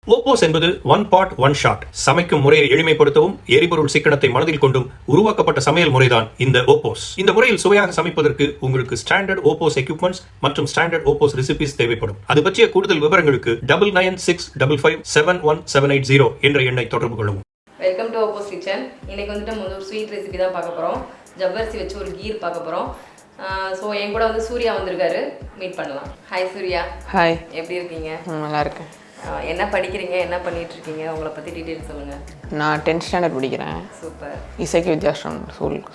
OPOS என்பது one pot one shot. சமைக்கும் முறையை எளிமைப்படுத்தவும் எரிபொருள் சிக்கனத்தை மனதில் கொண்டும் உருவாக்கப்பட்ட சமையல் முறைதான் இந்த OPOS. இந்த முறையில் சுவையாக சமைப்பதற்கு உங்களுக்கு ஸ்டாண்டர்ட் OPOS எக்யூப்மெண்ட்ஸ் மற்றும் ஸ்டாண்டர்ட் OPOS ரெசிபிஸ் தேவைப்படும். அது பற்றிய கூடுதல் விவரங்களுக்கு 9965557180 என்ற எண்ணை தொடர்பு கொள்ளவும். Welcome to OPOS kitchen. இன்னைக்கு வந்துட்டு நம்ம ஒரு ஸ்வீட் ரெசிபி தான் பார்க்க போறோம். ஜவ்வரிசி வச்சு ஒரு கீர் பார்க்க போறோம். ஸோ என் கூட வந்து சூர்யா வந்திருக்காரு, மீட் பண்ணலாம். ஹாய் சூர்யா. ஹாய், எப்படி இருக்கீங்க? நல்லா இருக்கேன். என்ன படிக்கிறீங்க, என்ன பண்ணிட்டு இருக்கீங்க, உங்களை பற்றி டீட்டெயில்ஸ் சொல்லுங்கள். நான் 10th ஸ்டாண்டர்ட் படிக்கிறேன். சூப்பர். இசைக்கு வித்யாசிரம்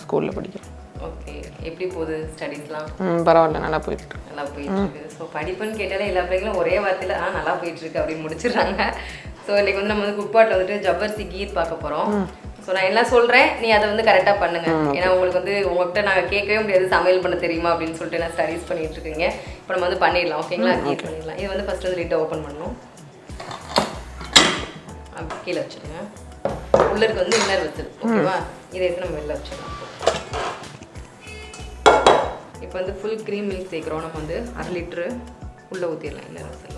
ஸ்கூலில் படிக்கிறேன். ஓகே, எப்படி போகுது ஸ்டடீஸ்லாம்? பரவாயில்ல, நல்லா போயிட்டு இருக்கு. ஸோ படிப்புன்னு கேட்டாலே எல்லா பிள்ளைங்களும் ஒரே வார்த்தையில் நல்லா போயிட்டுருக்கு அப்படின்னு முடிச்சிடுறாங்க. ஸோ இன்றைக்கி வந்து நம்ம வந்து குக்பாட்டில் வந்துட்டு ஜவ்வரிசி கீர் பார்க்க போகிறோம். ஸோ நான் என்ன சொல்கிறேன், நீ அதை வந்து கரெக்டாக பண்ணுங்க. ஏன்னா உங்களுக்கு வந்து உங்கள்கிட்ட நாங்கள் கேட்கவே முடியாது சமையல் பண்ண தெரியுமா அப்படின்னு சொல்லிட்டு நான் ஸ்டடீஸ் பண்ணிட்டு இருக்கீங்க. இப்போ நம்ம வந்து பண்ணிடலாம். ஓகேங்களா? கீர் பண்ணிடலாம். இது வந்து ஃபஸ்ட்டு வந்து லிட்டை ஓப்பன் பண்ணணும். அப்படி கீழே வச்சுருங்க. உள்ளருக்கு வந்து இன்னர் வச்சிரு. ஓகேவா? இதை எடுத்து நம்ம வெளில வச்சிடலாம். இப்போ வந்து ஃபுல் க்ரீம் மில்க் சேர்க்குறோம். நம்ம வந்து 1/2 லிட்டரு உள்ளே ஊற்றிடலாம். இன்னர் வச்சிடலாம்.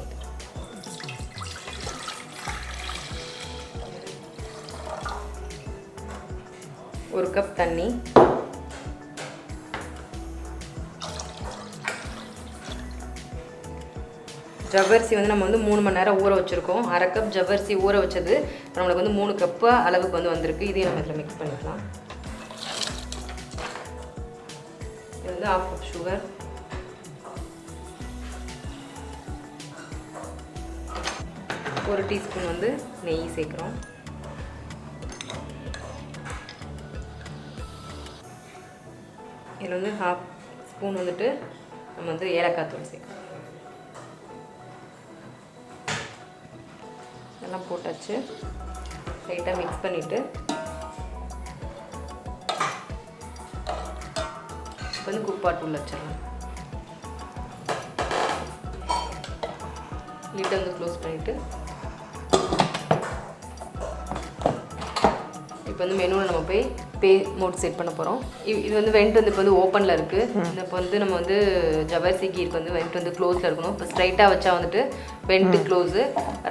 ஒரு கப் தண்ணி, ஜவ்வரிசி வந்து நம்ம வந்து 3 மணி நேரம் ஊற வச்சுருக்கோம். 1/2 கப் ஜவ்வரிசி ஊற வச்சது நம்மளுக்கு வந்து 3 கப்பு அளவுக்கு வந்து வந்திருக்கு. இதையும் நம்ம இதில் மிக்ஸ் பண்ணிக்கலாம். இது வந்து 1/2 கப் சுகர், ஒரு டீஸ்பூன் வந்து நெய் சேர்க்குறோம். இதில் வந்து 1/2 ஸ்பூன் வந்துட்டு நம்ம வந்து ஏலக்காய் தூள் சேர்க்கணும். இதெல்லாம் போட்டாச்சு. லைட்டாக மிக்ஸ் பண்ணிவிட்டு இப்போ வந்து குக்பாட் உள்ள வச்சிடலாம். லிட்டை வந்து க்ளோஸ் பண்ணிவிட்டு இப்போ வந்து மெனுவில் நம்ம போய் பே மோட் செட் பண்ண போகிறோம். இது வந்து வெண்ட் வந்து இப்போ வந்து ஓப்பனில் இருக்குது. இப்போ வந்து நம்ம வந்து ஜவ்வரிசி கீருக்கு வந்து வெண்ட் வந்து க்ளோஸில் இருக்கணும். இப்போ ஸ்ட்ரைட்டாக வச்சா வந்துட்டு வெண்ட்டு க்ளோஸு,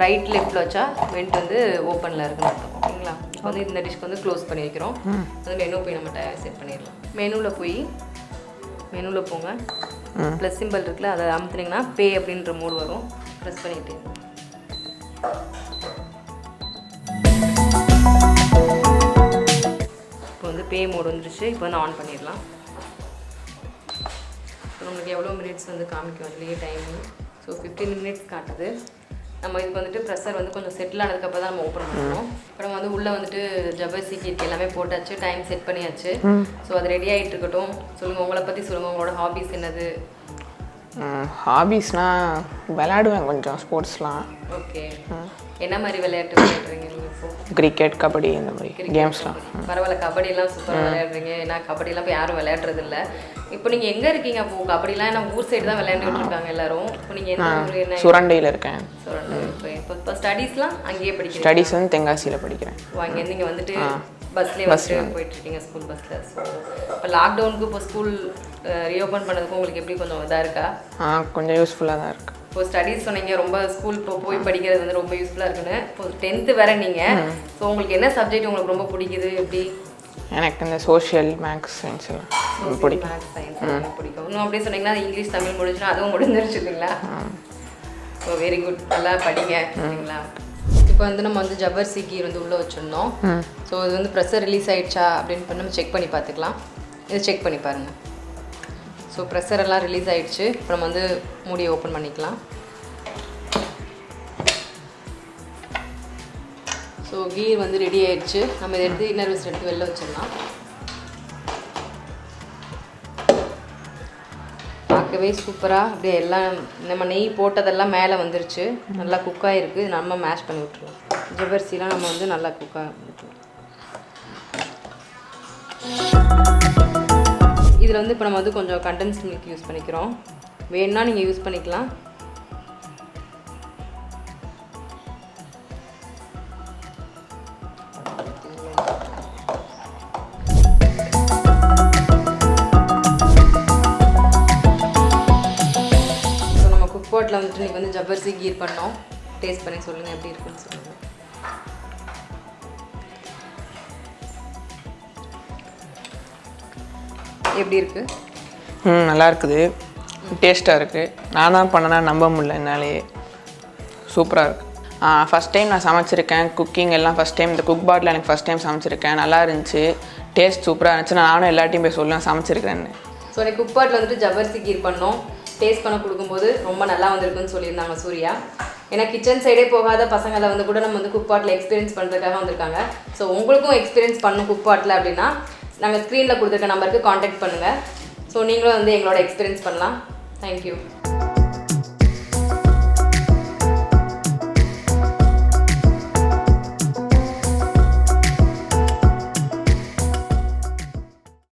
ரைட் லெஃப்ட்டில் வச்சா வெண்ட் வந்து ஓப்பனில் இருக்குன்னு அர்த்தம். ஓகேங்களா? இப்போ வந்து இந்த டிஷ்க்கு வந்து க்ளோஸ் பண்ணி வைக்கிறோம். வந்து மெனு போய் நம்ம செட் பண்ணிடலாம். மெனுவில் போங்க. ப்ளஸ் சிம்பிள் இருக்குல்ல, அதை அமுத்துனீங்கன்னா பே அப்படின்ற மோடு வரும். ப்ரெஸ் பண்ணிட்டு வந்து பே மோட் வந்துருச்சு. இப்போ வந்து ஆன் பண்ணிடலாம். இப்போ நம்மளுக்கு எவ்வளோ மினிட்ஸ் வந்து காமிக்கும் அதுலேயே டைமிங். ஸோ 15 மினிட்ஸ் காட்டுது. நம்ம இதுக்கு வந்துட்டு ப்ரெஷர் வந்து கொஞ்சம் செட்டில் ஆனதுக்கப்புறம் தான் நம்ம ஓப்பன் பண்ணுவோம். அப்புறம் வந்து உள்ளே வந்துட்டு ஜவ்வரிசி கீருக்கு எல்லாமே போட்டாச்சு, டைம் செட் பண்ணியாச்சு. ஸோ அது ரெடி ஆகிட்டு இருக்கட்டும். சொல்லுங்கள், உங்களை பற்றி சொல்லுங்கள். உங்களோட ஹாபிஸ் என்னது? ஹாபிஸ்னால் விளையாடுவேன் கொஞ்சம், ஸ்போர்ட்ஸ்லாம். ஓகே, என்ன மாதிரி விளையாட்டு விளையாடுறீங்க நீங்கள்? இப்போ கிரிக்கெட், கபடி, இந்த மாதிரி கேம்ஸ்லாம். பரவாயில்ல, கபடிலாம் சூப்பராக விளையாடுறீங்க. ஏன்னா கபடிலாம் இப்போ யாரும் விளையாடுறது இல்லை. இப்போ நீங்கள் எங்கே இருக்கீங்க? அப்போ கபடிலாம் நம்ம ஊர் சைடு தான் விளையாண்டுட்டு இருக்காங்க எல்லாரும். இப்போ நீங்கள் என்ன ஊர்? என்ன? சுரண்டையில் இருக்கேன். சுரண்டை. இப்போ ஸ்டடீஸ்லாம் அங்கேயே படிக்கிறீங்க? ஸ்டடீஸ் வந்து தென்காசியில் படிக்கிறேன். அங்கேருந்து நீங்கள் வந்துட்டு பஸ்லேயே வந்துட்டு போயிட்டுருக்கீங்க, ஸ்கூல் பஸ்ஸில். ஸோ இப்போ லாக்டவுனுக்கு இப்போ ஸ்கூல் ரீஓப்பன் பண்ணதுக்கும் உங்களுக்கு எப்படி கொஞ்சம் இதாக இருக்கா? கொஞ்சம் யூஸ்ஃபுல்லாக தான் இருக்குது. இப்போ ஸ்டடீஸ் சொன்னீங்க, ரொம்ப ஸ்கூல் இப்போ போய் படிக்கிறது வந்து ரொம்ப யூஸ்ஃபுல்லாக இருக்குன்னு. இப்போ 10th வேறு நீங்கள். ஸோ உங்களுக்கு என்ன சப்ஜெக்ட் உங்களுக்கு ரொம்ப பிடிக்குது? எப்படி? எனக்கு இந்த சோஷியல், மேக்ஸ், சயின்ஸ் எல்லாம் பிடிக்கும். மேக்ஸ், சயின்ஸ் எல்லாம் பிடிக்கும். இன்னும் அப்படியே சொன்னீங்கன்னா இங்கிலீஷ், தமிழ் முடிஞ்சுன்னா அதுவும் முடிஞ்சிருச்சு இல்லைங்களா? ஸோ வெரி குட், நல்லா படிங்க. சரிங்களா? இப்போ வந்து நம்ம வந்து ஜவ்வரிசி கீர் வந்து உள்ளே வச்சுருந்தோம். ஸோ இது வந்து ப்ரெஷர் ரிலீஸ் ஆகிடுச்சா அப்படின்னு நம்ம செக் பண்ணி பார்த்துக்கலாம். இதை செக் பண்ணி பாருங்கள். ஸோ ப்ரெஷர் எல்லாம் ரிலீஸ் ஆகிடுச்சு. இப்போ நம்ம வந்து மூடியை ஓப்பன் பண்ணிக்கலாம். ஸோ கீர் வந்து ரெடி ஆகிடுச்சு. நம்ம இதை எடுத்து இன்னர் வெஸ்ட் எடுத்து வெளில வச்சிடலாம். பார்க்கவே சூப்பராக அப்படியே எல்லாம் நம்ம நெய் போட்டதெல்லாம் மேலே வந்துருச்சு. நல்லா குக்காக இருக்குது. நம்ம மேஷ் பண்ணி விட்டுருவோம். ஜவ்வரிசிலாம் நம்ம வந்து நல்லா குக்காக விட்டுருவோம். இதில் வந்து இப்போ நம்ம வந்து கொஞ்சம் கண்டென்ஸ்ட் மில்க் யூஸ் பண்ணிக்கிறோம். வேணுன்னா நீங்கள் யூஸ் பண்ணிக்கலாம். ஸோ நம்ம குக் பாட்டில் வந்துட்டு இன்றைக்கி வந்து ஜவ்வரிசி கீர் பண்ணோம். டேஸ்ட் பண்ணி சொல்லுங்கள் எப்படி இருக்குன்னு சொல்லுங்கள். எப்படி இருக்குது? நல்லா இருக்குது, டேஸ்ட்டாக இருக்குது. நான் தான் பண்ணனா நம்ப முடியல என்னாலேயே. சூப்பராக இருக்குது. ஃபஸ்ட் டைம் நான் சமைச்சிருக்கேன். குக்கிங் எல்லாம் ஃபஸ்ட் டைம். இந்த குக் பாட்டில் எனக்கு ஃபஸ்ட் டைம் சமைச்சிருக்கேன். நல்லா இருந்துச்சு, டேஸ்ட் சூப்பராக இருந்துச்சு. நானும் எல்லாத்தையும் போய் சொல்லுவேன் சமைச்சிருக்கேன்னு. ஸோ எனக்கு குக் பாட்டில் வந்துட்டு ஜவ்வரிசி கீர் பண்ணோம். டேஸ்ட் பண்ண கொடுக்கும்போது ரொம்ப நல்லா வந்திருக்குன்னு சொல்லியிருந்தாங்க சூர்யா. ஏன்னா கிச்சன் சைடே போகாத பசங்களை வந்து கூட நம்ம வந்து குக் பாட்டில் எக்ஸ்பீரியன்ஸ் பண்ணுறதுக்காக வந்திருக்காங்க. ஸோ உங்களுக்கும் எக்ஸ்பீரியன்ஸ் பண்ணணும் குக் பாட்டில் அப்படின்னா நாங்கள் ஸ்க்ரீனில் கொடுத்துருக்க நம்பருக்கு காண்டாக்ட் பண்ணுங்கள். ஸோ நீங்களும் வந்து எங்களோட எக்ஸ்பீரியன்ஸ் பண்ணலாம். தேங்க்யூ.